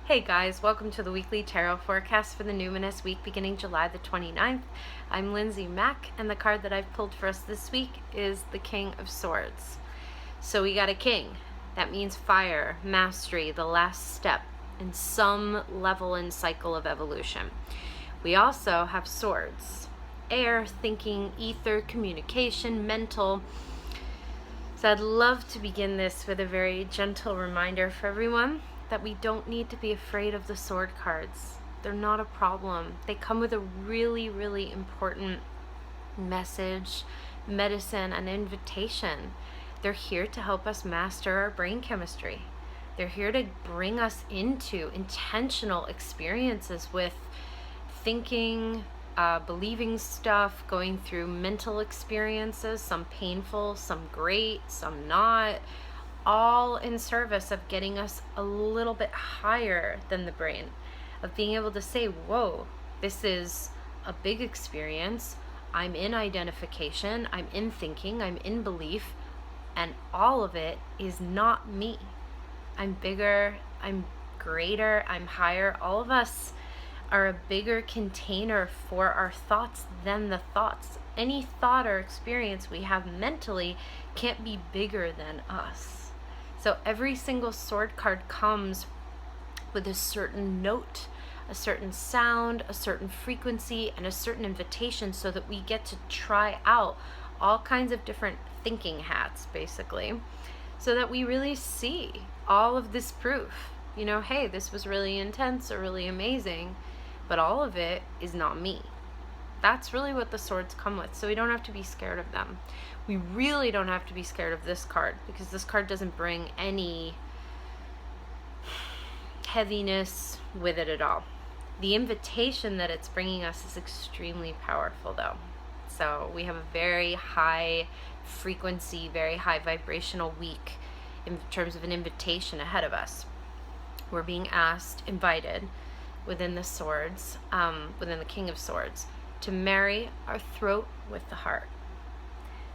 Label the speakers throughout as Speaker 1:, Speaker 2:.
Speaker 1: Hey guys, welcome to the weekly tarot forecast for the numinous week beginning July the 29th. I'm Lindsay Mack, and the card that I've pulled for us this week is the King of Swords. So we got a king. That means fire, mastery, the last step in some level and cycle of evolution. We also have swords, air, thinking, ether, communication, mental. So I'd love to begin this with a very gentle reminder for everyone that we don't need to be afraid of the sword cards. They're not a problem. They come with a really, really important message, medicine, and invitation. They're here to help us master our brain chemistry. They're here to bring us into intentional experiences with thinking, believing stuff, going through mental experiences, some painful, some great, some not, all in service of getting us a little bit higher than the brain, of being able to say, whoa, this is a big experience. I'm in identification, I'm in thinking, I'm in belief, and all of it is not me. I'm bigger, I'm greater, I'm higher. All of us are a bigger container for our thoughts than the thoughts. Any thought or experience we have mentally can't be bigger than us. So every single sword card comes with a certain note, a certain sound, a certain frequency, and a certain invitation so that we get to try out all kinds of different thinking hats, basically, so that we really see all of this proof. You know, hey, this was really intense or really amazing, but all of it is not me. That's really what the swords come with, so we don't have to be scared of them. We really don't have to be scared of this card, because this card doesn't bring any heaviness with it at all. The invitation that it's bringing us is extremely powerful, though. So we have a very high frequency, very high vibrational week in terms of an invitation ahead of us. We're being asked, invited, within the swords, within the King of Swords, to marry our throat with the heart,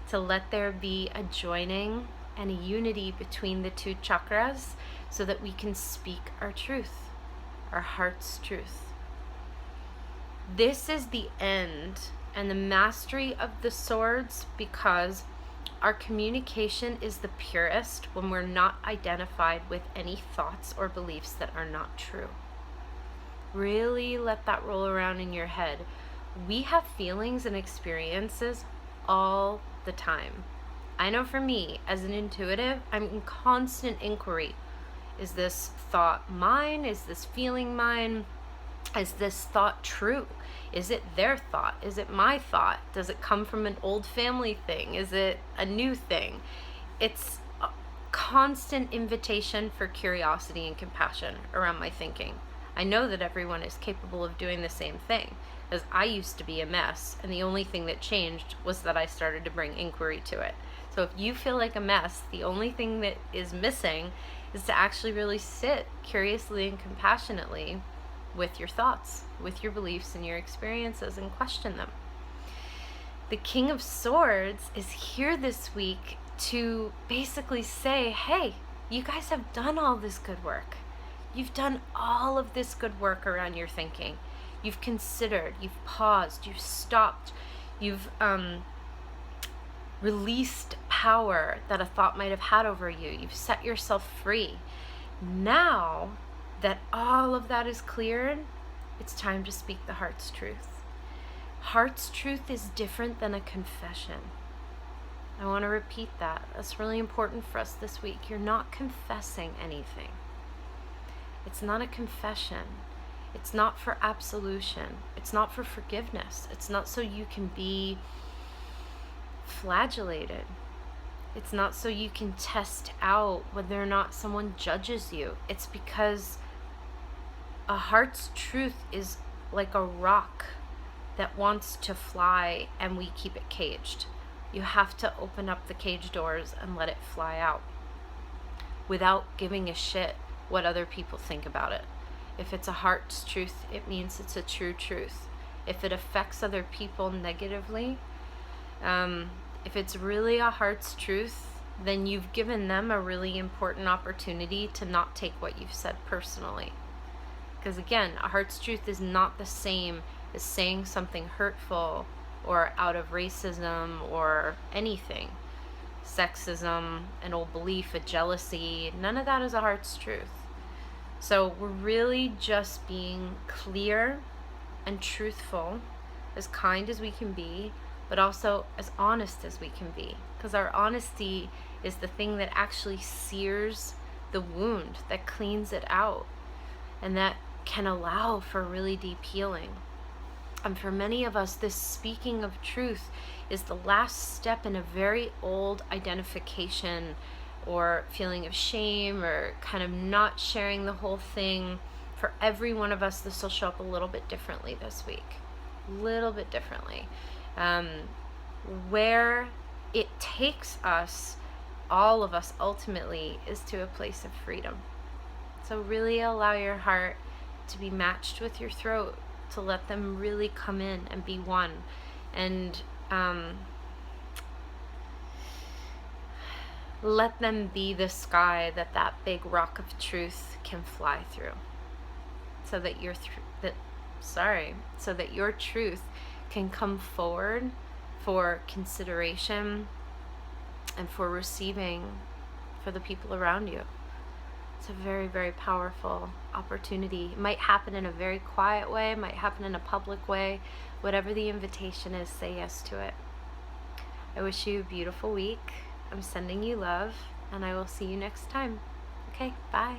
Speaker 1: to let there be a joining and a unity between the two chakras so that we can speak our truth, our heart's truth. This is the end and the mastery of the swords, because our communication is the purest when we're not identified with any thoughts or beliefs that are not true. Really let that roll around in your head. We have feelings and experiences all the time. I know for me, as an intuitive, I'm in constant inquiry. Is this thought mine? Is this feeling mine? Is this thought true? Is it their thought? Is it my thought? Does it come from an old family thing? Is it a new thing? It's a constant invitation for curiosity and compassion around my thinking. I know that everyone is capable of doing the same thing, as I used to be a mess, and the only thing that changed was that I started to bring inquiry to it. So if you feel like a mess, the only thing that is missing is to actually really sit curiously and compassionately with your thoughts, with your beliefs and your experiences, and question them. The King of Swords is here this week to basically say, hey, you guys have done all this good work. You've done all of this good work around your thinking. You've considered, you've paused, you've stopped, you've released power that a thought might have had over you. You've set yourself free. Now that all of that is cleared, it's time to speak the heart's truth. Heart's truth is different than a confession. I want to repeat that. That's really important for us this week. You're not confessing anything. It's not a confession. It's not for absolution. It's not for forgiveness. It's not so you can be flagellated. It's not so you can test out whether or not someone judges you. It's because a heart's truth is like a rock that wants to fly, and we keep it caged. You have to open up the cage doors and let it fly out without giving a shit what other people think about it. If it's a heart's truth, it means it's a true truth. If it affects other people negatively, if it's really a heart's truth, then you've given them a really important opportunity to not take what you've said personally. Because again, a heart's truth is not the same as saying something hurtful or out of racism or anything. Sexism, an old belief, a jealousy, none of that is a heart's truth. So we're really just being clear and truthful, as kind as we can be, but also as honest as we can be. Because our honesty is the thing that actually sears the wound, that cleans it out, and that can allow for really deep healing. And for many of us, this speaking of truth is the last step in a very old identification or feeling of shame, or kind of not sharing the whole thing. For every one of us, this will show up a little bit differently this week. A little bit differently. Where it takes us, all of us ultimately, is to a place of freedom. So really allow your heart to be matched with your throat, to let them really come in and be one. And let them be the sky that that big rock of truth can fly through, so that so that your truth can come forward for consideration and for receiving for the people around you. It's a very, very powerful opportunity. It might happen in a very quiet way, it might happen in a public way. Whatever the invitation is, say yes to it. I wish you a beautiful week. I'm sending you love, and I will see you next time. Okay, bye.